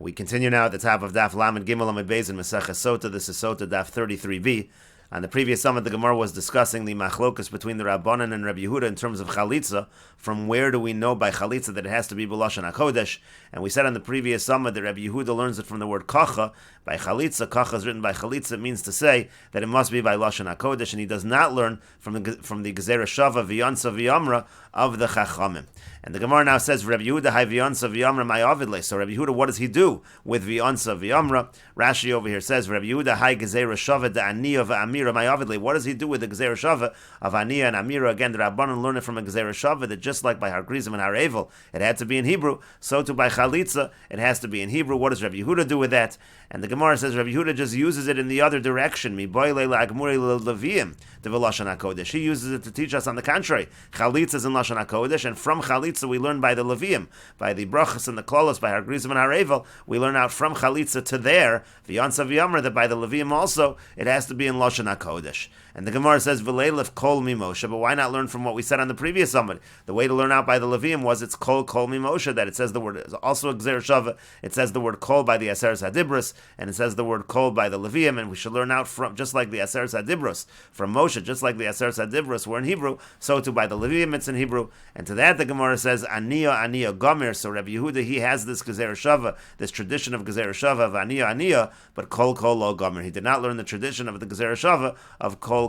We continue now at the top of Daf Lamed Gimel Amid Beis in Meseches Sotah. This is Sotah Daf 33b. On the previous summit, the Gemara was discussing the machlokas between the Rabbanan and Rabbi Yehuda in terms of chalitza. From where do we know by chalitza that it has to be b'lashon hakodesh? And we said on the previous summit that Rabbi Yehuda learns it from the word kacha. By chalitza, kacha is written by chalitza. It means to say that it must be by lashon hakodesh, and he does not learn from the gezerah shava v'yansa v'yamra of the chachamim. And the Gemara now says, Rabbi Yehuda hai v'yansa v'yamra my avidle. So Rabbi Yehuda, what does he do with v'yansa v'yamra? Rashi over here says, Rabbi Yehuda hai gezerah shava da'aniya v'amira my avidle. What does he do with the gezerah shava of aniya and amira? Again, the Rabbanan learn it from a gezerah shava that just like by har grizim and har evel, it had to be in Hebrew. So too by chalitza, it has to be in Hebrew. What does Rabbi Yehuda do with that? And the Gemara says Rabbi Yehuda just uses it in the other direction. Mi boile la'agmuri l'leviyim de v'lashon hakodesh. He uses it to teach us on the contrary. Chalitza is in lashon hakodesh, and from chalitza we learn by the leviyim, by the brachas and the klolos, by har grizim and har evel. We learn out from chalitza to there v'yansa v'yamra that by the leviyim also it has to be in lashon hakodesh. And the Gemara says v'leilef kol mi Moshe. But why not learn from what we said on the previous summit? The way to learn out by the leviyim was it's kol mi Moshe, that it says the word is also a gezerah shava. It says the word kol by the aseres hadibros, and it says the word kol by the leviyim, and we should learn out from just like the aseres hadibros from Moshe, just like the aseres hadibros were in Hebrew, so too by the leviyim it's in Hebrew. And to that the Gemara says aniya gomer. So Rabbi Yehuda, he has this gezerah shava, this tradition of gezerah shava of aniya, but kol lo gomer. He did not learn the tradition of the gezerah shava of kol.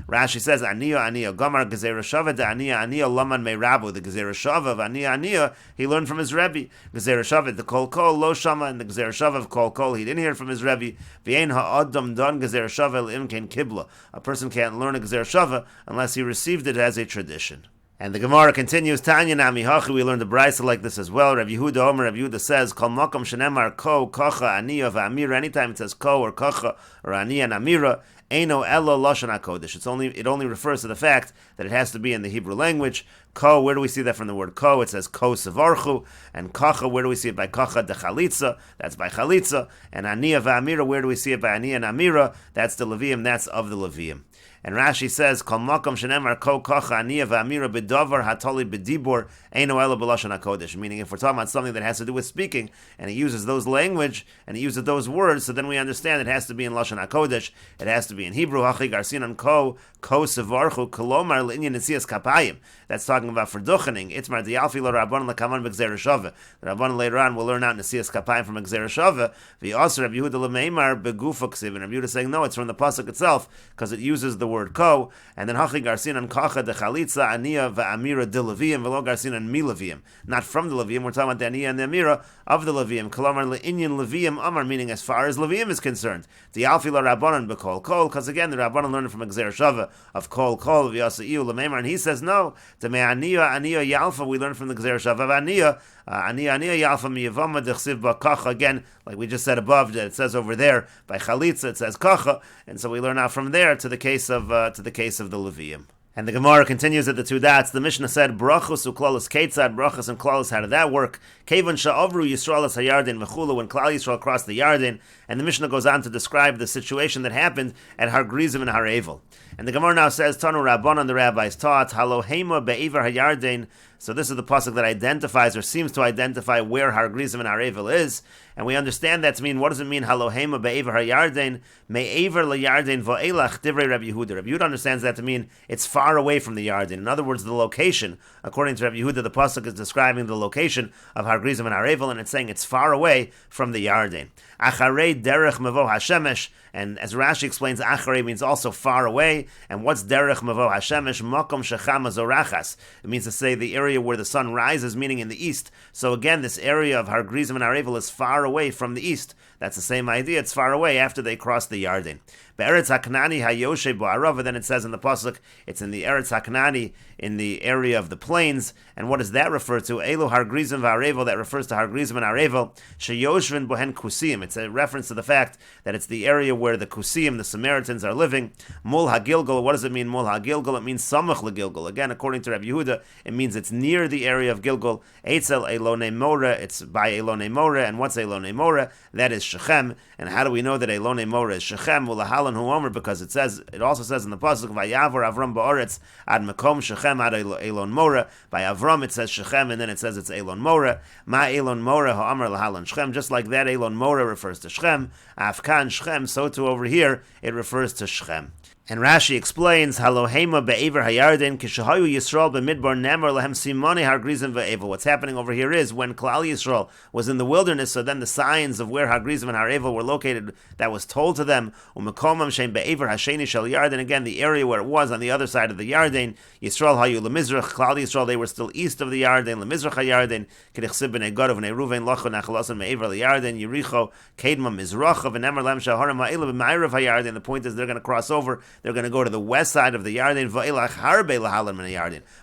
Rashi says aniya gomer gezerah shava da aniya laman meirabu. The gezerah shava of aniya he learned from his rebbe. Gezerah shava the kol lo shama, and the gezerah shava of kol he didn't hear from his rebbe. V'ein ha'adam don gezerah shava l'im kein kibla. A person can't learn a gezerah shava unless he received it as a tradition. And the Gemara continues, Tanya nami hachi, we learned the brayso like this as well. Rabbi Yehuda Omer, Rabbi Yehuda says, Kol makom shenemar ko, kacha, aniya, v'amira. Anytime it says ko, or kacha, or aniya, and amira, eino elo lashon hakodesh. It only refers to the fact that it has to be in the Hebrew language. Ko, where do we see that from the word ko? It says ko sevarchu. And kacha, where do we see it by kacha de chalitza? That's by chalitza. And aniya, v'amira, where do we see it by aniya and amira? That's the leviyim, that's of the leviyim. And Rashi says, Kol makom shenemar ko kacha aniya v'amira b'davar hatoli b'dibor eino elo b'lashon hakodesh. Meaning, if we're talking about something that has to do with speaking, and he uses those language, and he uses those words, so then we understand it has to be in lashon hakodesh. It has to be in Hebrew. Hachi garsinan ko sevarchu kolomar l'inyan nesias kapayim. That's talking about for duchening. Itzmar dialfi lo rabbanon lekaman b'gzerah shava. The rabbanon later on will learn out nesias kapayim from a gezerah shava. V'yasser Rabbi Yehuda l'meimar begufa ksiv. And Rabbi Yehuda saying no, it's from the pasuk itself because it uses the word ko, and then hachi garsinan kacha de chalitza aniya va'amira de leviyim v'lo garsinan mi leviyim. Not from the leviyim, we're talking about the aniya and the amira of the leviyim. Kolomar le'inyan leviyim amar, meaning as far as leviyim is concerned. Dialfi lo rabbanon bekol kol, because again the rabbanon learned from a gezerah shava of kol v'yaseiu l'meimar, and he says no. The me'aniya yalfa we learn from the gezerah shava of aniya yalfa miyavama dechsiv ba'kacha. Again, like we just said above, that it says over there by chalitza it says kacha, and so we learn out from there to the case of the leviyim. And the Gemara continues at the two dots. The Mishnah said, Brachos uklalos ketzad, brachos and klalos, how did that work? Kevan sha'avru Yisrael as hayardin v'chulu, when Klal Yisrael crossed the Yarden. And the Mishnah goes on to describe the situation that happened at Har Grizim and Har Evel. And the Gemara now says, Tanu Rabbanan, the rabbis taught, Halohema be'ever hayardin. So this is the pasuk that identifies or seems to identify where Har Grizim and Har Evel is. And we understand that to mean, what does it mean, Halohema be'ever hayarden, me'ever la'yarden va'elach divrei Rabbi Yehuda. Rabbi Yehuda understands that to mean it's far away from the Yarden. In other words, the location, according to Rabbi Yehuda, the pasuk is describing the location of Har Grizim and Har Evel, and it's saying it's far away from the Yarden. Acharei derech mevo hashemesh, and as Rashi explains, acharei means also far away. And what's derech mevo hashemesh? Makom shechama zorachas. It means to say the area where the sun rises, meaning in the east. So again, this area of Har Grizim and Har Evel is far away from the east. That's the same idea. It's far away after they cross the Yarden. Be'eretz HaKnani hayoshe bo'arava. Then it says in the pasuk, it's in the Eretz HaKnani, in the area of the plains. And what does that refer to? Elu Har Grizim v'Har Evel. That refers to Har Grizim and Har Evel. Sheyoshvin bohen kusim. It's a reference to the fact that it's the area where the kusim, the Samaritans, are living. Mul hagilgal. What does it mean? Mul hagilgal. It means samach legilgal. Again, according to Rabbi Yehuda, it means it's near the area of Gilgal. Eitzel Elonei Mora, it's by Elonei Mora, and what's Elonei Mora? That is Shechem. And how do we know that Elonei Mora is Shechem? Ulahalan Huomer, because it also says in the pasuk, Vayavor Avram Ba'aretz ad Makom Shechem ad Elon Mora. By Avram it says Shechem, and then it says it's Elon Mora. Ma Elon Mora ha'amar lahalan Shechem. Just like that, Elon Mora refers to Shechem. Afkan Shechem, so too over here, it refers to Shechem. And Rashi explains, Halohema be'ever hayarden kishahayu Yisrael b'midbar nemer lehem simone hargrizim ve'evel. What's happening over here is when Klal Yisrael was in the wilderness, so then the signs of where Hargrizim and Harevel were located, that was told to them. Umekomam shem be'ever hasheni shel Yarden. Again, the area where it was on the other side of the Yarden. Yisrael hayu lemizrach. Klal Yisrael, they were still east of the Yarden. Lemizrach hayarden. K'dichsib b'nei Gadav b'nei Ruven locho nachalasan me'ever liyarden. Yericho kedma mizracha v'nemer lem shaharim ha'ila b'ma'irav hayarden. The point is they're going to cross over. They're going to go to the west side of the Yarden,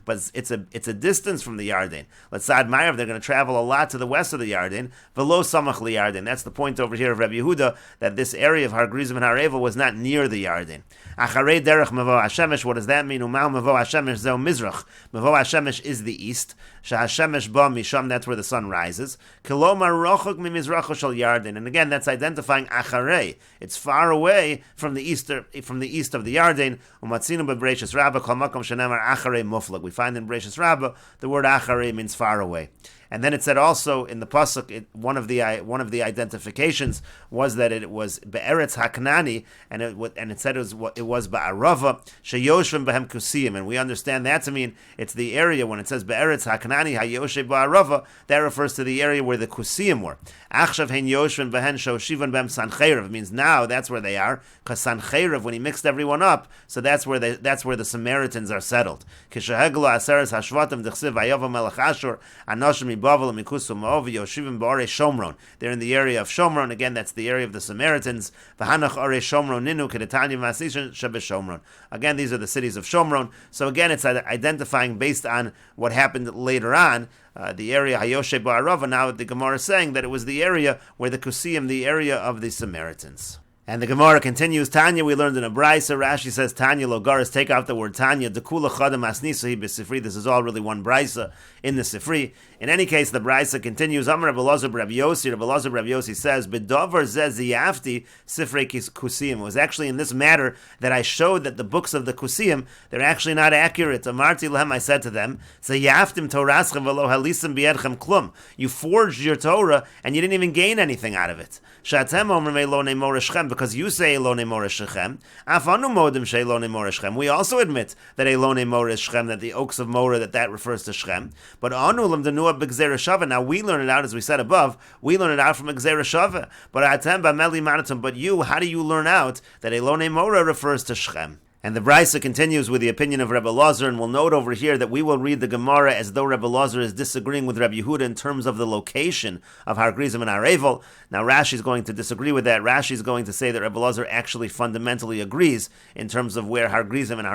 but it's a distance from the Yarden. Let's say Ma'irav, they're going to travel a lot to the west of the Yarden. V'lo samach liyarden. That's the point over here of Rabbi Yehuda, that this area of Hargrizim and Harevel was not near the Yarden. Acharei derech mevo hashemesh. What does that mean? Umau mevo hashemesh zeu mizrach. Mevo hashemesh is the east. Shahashemesh ba misham. That's where the sun rises. Kilomar rochok mimizracho shel Yarden. And again, that's identifying acharei. It's far away from the east of the Yarden. Umatzinu beBreishis Rabbah kol makom shenemar acharei muflag. We find in Breishis Rabbah the word acharei means far away. And then it said also in the pasuk, one of the identifications was that it was be'eretz haknani, and it said it was ba'arava sheyoshvim behem kusiyim, and we understand that to mean it's the area when it says be'eretz haknani hayoshe ba'arava, that refers to the area where the kusiyim were. Achshav hein yoshvim behen shoshivan behem sancheirav, means now that's where they are, because sancheirav, when he mixed everyone up, so that's where the Samaritans are settled. Kishaheglo aseres hashvatim dechsiv vayava melech Ashur anoshim. They're in the area of Shomron. Again, that's the area of the Samaritans. Again, these are the cities of Shomron. So again, it's identifying based on what happened later on. The area Hayoshe Ba'arava, now the Gemara is saying that it was the area where the Kusiyim, the area of the Samaritans. And the Gemara continues, Tanya, we learned in a Braisa, Rashi says, Tanya Logaris, take out the word Tanya, Dekula Chadam Asnisahi B'Sifri. This is all really one Braisa in the Sifri. In any case, the Braisa continues, Amar Rabbi Elazar Rabbi Yossi says, B'Dover Zez Ziyafti Sifrei Kusiyim. It was actually in this matter that I showed that the books of the Kusiyim, they're actually not accurate. Amarti Lehem, I said to them, Ziyaftim Toraschem V'lo Halisim B'Yedchem Klum. You forged your Torah and you didn't even gain anything out of it. Shatem Omer Me'lo Ne'mor Shechem, because you say Elonei Mora Shechem. Afanu Modim She Elonei Mora Shechem. We also admit that Elonei Mora is Shechem, that the oaks of Mora, that refers to Shechem. But Anulam Denua B'Gzera Shava. Now we learn it out, as we said above, we learn it out from Gzera Shava. But Atem B'Meli Manatum. But you, how do you learn out that Elonei Mora refers to Shechem? And the Braisa continues with the opinion of Rebbe Elazar, and we'll note over here that we will read the Gemara as though Rebbe Elazar is disagreeing with Rebbe Yehuda in terms of the location of Hargrizim and Harevel. Now Rashi is going to disagree with that. Rashi is going to say that Rebbe Elazar actually fundamentally agrees in terms of where Hargrizim and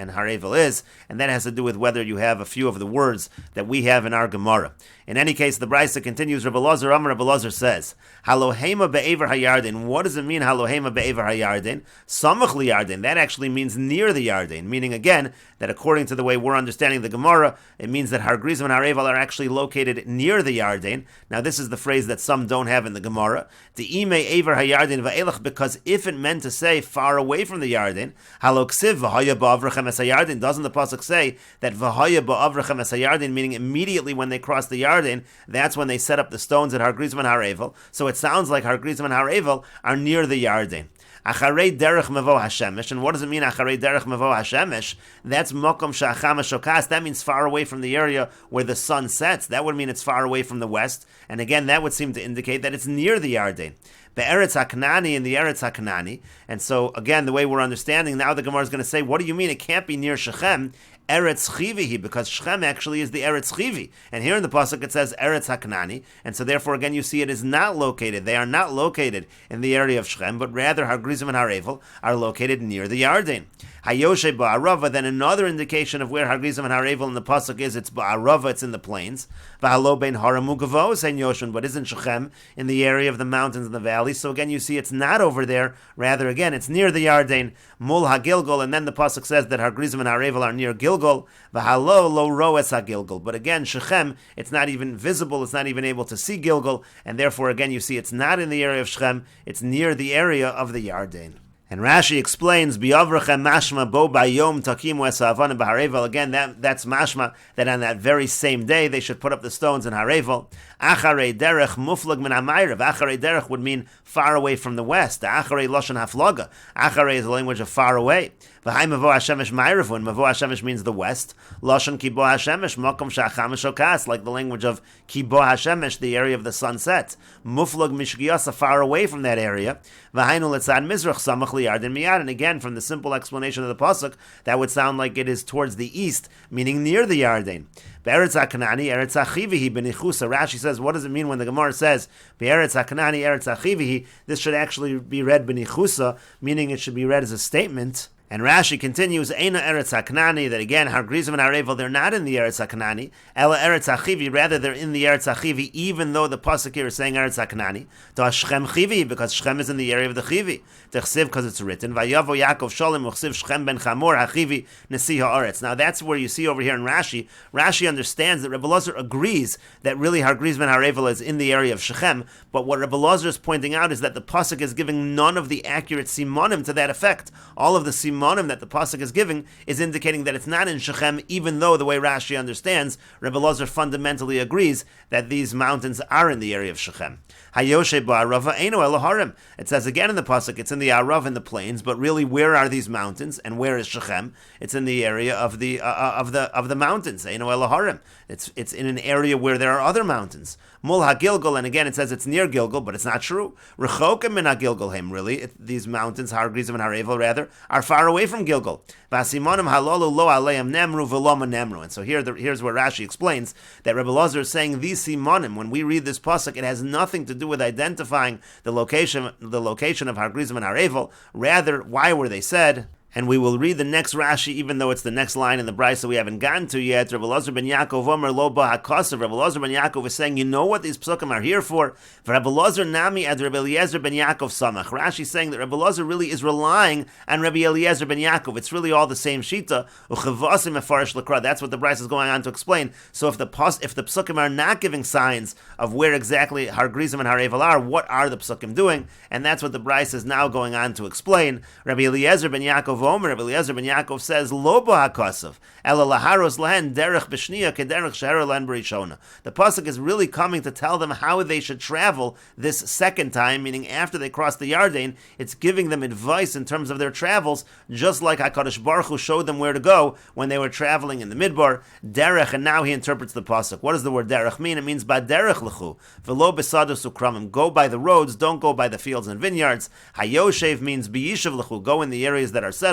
Harevel is, and that has to do with whether you have a few of the words that we have in our Gemara. In any case, the Braisa continues, Rebbe Elazar, Rebbe Elazar says, Halohema be'ever hayarden. What does it mean, Halohema be'ever hayarden? Samach liyarden. That actually means near the Yarden, meaning again that according to the way we're understanding the Gemara, it means that Hargrizim and Harevel are actually located near the Yarden. Now this is the phrase that some don't have in the Gemara. De'ime ever hayarden va'elach, because if it meant to say far away from the Yarden, haloksiv v'haya ba'avrachem es hayarden, doesn't the pasuk say that v'haya ba'avrachem es hayarden, meaning immediately when they cross the Yarden, that's when they set up the stones at Hargrizim and Harevel. So it sounds like Hargrizim and Harevel are near the Yarden. Acharei derech mevo hashemesh, and what does it mean? Acharei derech mevo hashemesh. That's mokom sha'achama shokas. That means far away from the area where the sun sets. That would mean it's far away from the west, and again, that would seem to indicate that it's near the Yarden. Be'eretz HaKnani in the Eretz HaKnani. And so, again, the way we're understanding, now the Gemara is going to say, what do you mean it can't be near Shechem? Eretz Chivihi, because Shechem actually is the Eretz Chivi. And here in the Pasuk it says Eretz HaKnani, and so therefore again you see it is not located. They are not located in the area of Shechem, but rather Hargrizim and Harevel are located near the Yarden. Hayoshe ba'arava, then another indication of where Hargrizim and Harevel in the pasuk is, it's ba'arava, it's in the plains. V'halo bein haramugavos and Yoshun, but isn't Shechem in the area of the mountains and the valleys? So again, you see it's not over there. Rather, again, it's near the Yarden, mul hagilgol, and then the pasuk says that Hargrizim and Harevel are near Gilgol. V'halo lo roes hagilgol. But again, Shechem, it's not even visible. It's not even able to see Gilgol, and therefore, again, you see it's not in the area of Shechem. It's near the area of the Yarden. And Rashi explains, B'yavrachem mashma bo bayom takimu esavanim b'harevel. Again, that's mashma, that on that very same day they should put up the stones in Harevel. Acharei derech muflag min hamayrav. Acharei derech would mean far away from the west. Acharei loshen haflaga. Acharei is the language of far away. V'hai mavo hashemesh mayrav, when mavo hashemesh means the west. Loshen kibo hashemesh makom sha'achamesh okas, like the language of kibo hashemesh, the area of the sunset. Muflag mishgiyasa, far away from that area. V'hainu letzad mizrach samach liyarden miyad. And again, from the simple explanation of the pasuk, that would sound like it is towards the east, meaning near the Yarden. Be'eretz HaKanani, Eretz HaChivihi b'nichusa. Rashi says, what does it mean when the Gemara says, Be'eretz HaKanani, Eretz HaChivihi? This should actually be read b'nichusa, meaning it should be read as a statement. And Rashi continues, Eina Eretz HaKanani, that again, Hargrizim and Harevel, they're not in the Eretz HaKanani. Ela Eretz HaChivi, rather they're in the Eretz HaChivi, even though the pasuk here is saying Eretz HaKanani. To Shechem Chivi, because Shechem is in the area of the Chivi. Techsiv, because it's written, Vayavo Yaakov Sholem Uchsiv Shechem ben Chamor HaChivi Nesi HaOretz. Now that's where you see over here in Rashi, Rashi understands that Rebbe Elazar agrees that really Hargrizim and Harevel is in the area of Shechem, but what Rebbe Elazar is pointing out is that the pasuk is giving none of the accurate simonim to that effect. All of the simonim that the pasuk is giving is indicating that it's not in Shechem, even though the way Rashi understands, Rebbe Elazar fundamentally agrees that these mountains are in the area of Shechem. Hayoshe ba'arava eino eloharim. It says again in the pasuk, it's in the Arav, in the plains, but really, where are these mountains and where is Shechem? It's in the area of the mountains. Eino eloharim. It's in an area where there are other mountains. Mul ha-Gilgol, and again it says it's near Gilgol, but it's not true. Rechokim min ha-Gilgol really. These mountains, Hargrizim and Harevel rather, are far away from Gilgol. Vasimonim halolu lo aleim nemru v'loma nemru. And so here's where Rashi explains that Rebbe Elazar is saying these simonim, when we read this pasuk, it has nothing to do with identifying the location of Hargrizim and Harevel. Rather, why were they said? And we will read the next Rashi, even though it's the next line in the Brisa we haven't gotten to yet. Rebbe Elazar ben Yaakov Omer lo ba hakasav. Rebbe Elazar ben Yaakov is saying, you know what these psukim are here for? For Rebbe Elazar nami ad Rebbe Eliezer ben Yaakov samach. Rashi is saying that Rebbe Elazar really is relying on Rebbe Eliezer ben Yaakov. It's really all the same shita. Uchavasim efarish l'kra. That's what the Brisa is going on to explain. So if the psukim are not giving signs of where exactly Hargrizim and Harevel are, what are the psukim doing? And that's what the Brisa is now going on to explain. Rebbe Eliezer ben Yaakov Omer, Rebbe Eliezer ben Yaakov says, Lo ba hakasav, ela laharos lahen derech b'shniya kederech sheher lahen b'rishona. The pasuk is really coming to tell them how they should travel this second time, meaning after they cross the Yarden. It's giving them advice in terms of their travels, just like HaKadosh Baruch Hu showed them where to go when they were traveling in the Midbar. Derech, and now he interprets the pasuk. What does the word derech mean? It means ba derech l'chu, v'lo b'sados ukramim. Go by the roads, don't go by the fields and vineyards. Hayoshev means b'yishav l'chu. Go in the areas that are settled.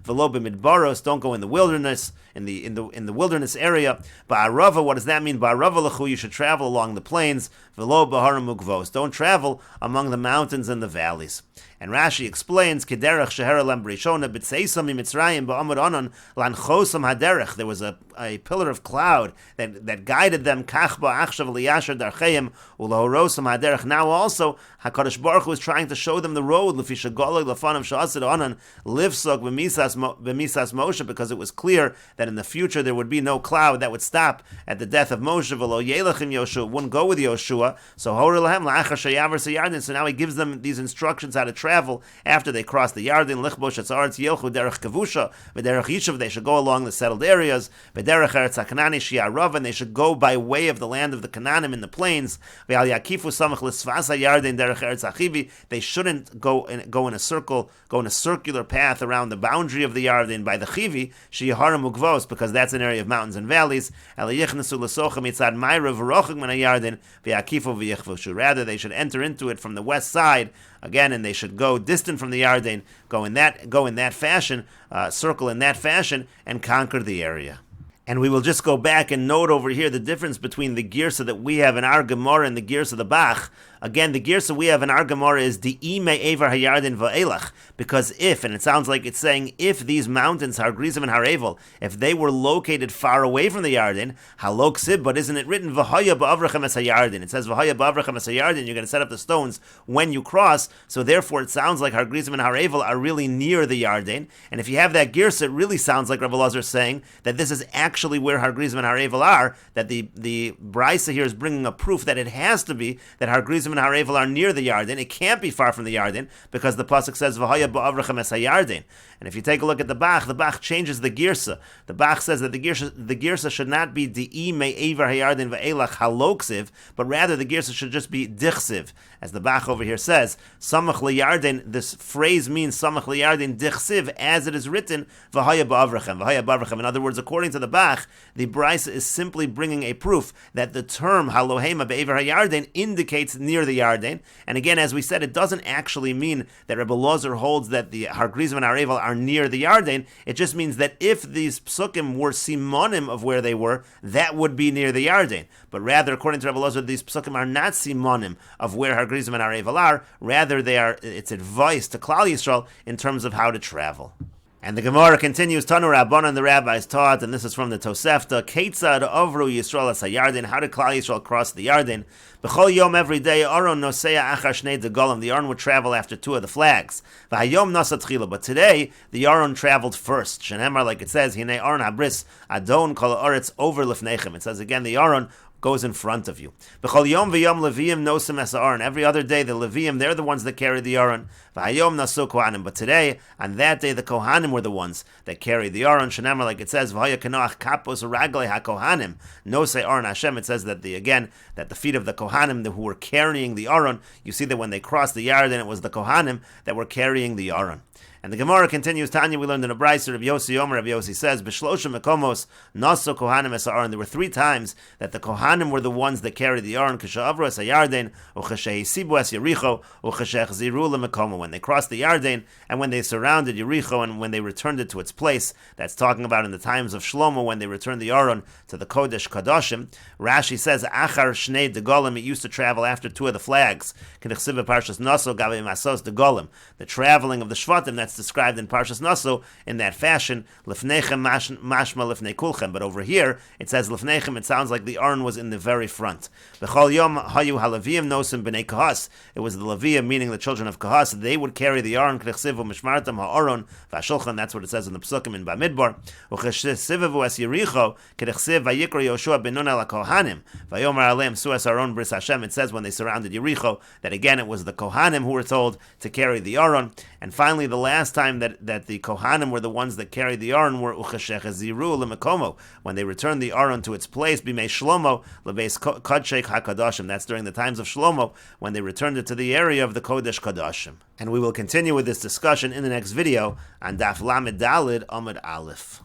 V'lo b'midbaros, don't go in the wilderness, in the wilderness area. Ba'arava, what does that mean? Ba'arava l'chu, you should travel along the plains. V'lo b'haram ukvos, don't travel among the mountains and the valleys. And Rashi explains, Kederach sheher lam brishona b'tseisam mitzrayim ba'amud anon lanchosam haderech. There was a pillar of cloud that guided them. Kach ba'achshav liyasher darcheim ulahorosam haderech. Now also, HaKadosh Baruch Hu is trying to show them the road. L'fi shagolag l'fanam sha'asid anon livsog b'misas Moshe, because it was clear that in the future there would be no cloud that would stop at the death of Moshe. V'lo yelachim Yoshua, wouldn't go with Yoshua. So hor lahem la'achar sheyaver seyarden. So now he gives them these instructions how to travel after they cross the Yarden. Lichbosh etzaretz yelchu derech kavusha v'derech yishuv. They should go along the settled areas. V'derech eretz hakanani shi'arav, and they should go by way of the land of the Canaanim in the plains. V'al yakifu samach l'svas ha'yarden derech eretz hachivi. They shouldn't go in a circular path around the boundary of the Yarden by the Chivi she'yaharim ugvos, because that's an area of mountains and valleys. Rather, they should enter into it from the west side again, and they should go distant from the Yarden, go in that fashion, circle in that fashion, and conquer the area. And we will just go back and note over here the difference between the girsa that we have in our Gemara and the girsa of the Bach. Again, the girsa we have in our Gemara is the ime evar hayardin va'elach, because if, and it sounds like it's saying if these mountains, Har Grizim and Har Evel, if they were located far away from the Yarden, halok sib, but isn't it written v'haya ba'avrachem es hayardin? It says v'haya ba'avrachem es hayardin. You're going to set up the stones when you cross. So therefore, it sounds like Har Grizim and Har Evel are really near the Yarden. And if you have that girsa, it really sounds like Rabbi Elazar saying that this is actually where Har Grizim and Har Evel are. That the brisa here is bringing a proof that it has to be that Har Grizim and Har Evel are near the Yarden. It can't be far from the Yarden because the pasuk says v'haya ba'avrachem es hayardin. And if you take a look at the Bach changes the girsa. The Bach says that the girsa should not be di'i me'evar hayardin ve'elach haloksiv, but rather the girsa should just be dichsiv. As the Bach over here says, samach liyardin, this phrase means samach liyardin dichsiv, as it is written, v'haya ba'avrachem. In other words, according to the Bach, the brisa is simply bringing a proof that the term halohema be'evar hayardin indicates near the Yarden. And again, as we said, it doesn't actually mean that Rebbe Elazar holds that the Har Grizim and Har Evel are near the Yarden. It just means that if these psukim were simonim of where they were, that would be near the Yarden. But rather, according to Rebbe Elazar, these psukim are not simonim of where Har Grizim and Har Evel are. Rather, it's advice to Klal Yisrael in terms of how to travel. And the Gemara continues, Tanu Rabbanan, the rabbis taught, and this is from the Tosefta, Keitzad Avru Yisrael as HaYarden, how did Klal Yisrael cross the Yarden? B'chol yom, every day, Aron Nosea Achar Shnei Degolim, the Aron would travel after two of the flags. V'hayom Nasa Tchila, but today, the Aron traveled first. Shenemar, like it says, Hinei Aron Habris, Adon Kol Haaretz over Lifnechem. It says again, the Aron goes in front of you. B'chol yom v'yom Leviim nosim es Aron. Every other day, the Leviim, they're the ones that carry the Aron. V'hayom nasu Kohanim. But today, on that day, the Kohanim were the ones that carried the Aron. Shenemar, like it says, V'haya kanoach kapos raglei haKohanim nosei Aron Hashem. It says that the feet of the Kohanim who were carrying the Aron, you see that when they crossed the Yarden, it was the Kohanim that were carrying the Aron. And the Gemara continues, Tanya, we learned in a brayso, Rabbi Yossi Yomer, Rabbi Yossi says, B'shlosha mekomos naso Kohanim es Aron. There were three times that the Kohanim were the ones that carried the Aron, K'sha'avru es Yarden, or K'sha'isibu es Yericho, or K'sha'chziru lemekomo. When they crossed the Yarden, and when they surrounded Yericho, and when they returned it to its place, that's talking about in the times of Shlomo, when they returned the Aron to the Kodesh Kadoshim. Rashi says, Achar Shnei Degolim, it used to travel after two of the flags. K'nechsiv Parshas Naso, Gavi Masos Degolim, the traveling of the Shvatim, that's described in Parshas Naso in that fashion, Lifnechem mashma lifnei kulchem. But over here, it says Lifnechem, it sounds like the Aron was in the very front. B'chol yom hayu halaviyim nosim b'nei Kahas. It was the Leviim, meaning the children of Kahas. They would carry the Aron, k'nechsivu mishmartam ha'aron v'ashulchan, that's what it says in the Psukim in Bamidbar. U'chesivu es Yericho, k'nechsiv vayikra Yoshua ben Nun el HaKohanim, v'yomer aleim su es Aron bris Hashem. It says when they surrounded Yericho, that again it was the Kohanim who were told to carry the Aron. And finally, the last time that the Kohanim were the ones that carried the Aron were Uchashechaziru lemekomo, when they returned the Aron to its place, Bimei Shlomo lebeis Kodshei HaKadoshim. That's during the times of Shlomo, when they returned it to the area of the Kodesh Kadoshim. And we will continue with this discussion in the next video on Daf Lamed Dalid Amud Aleph.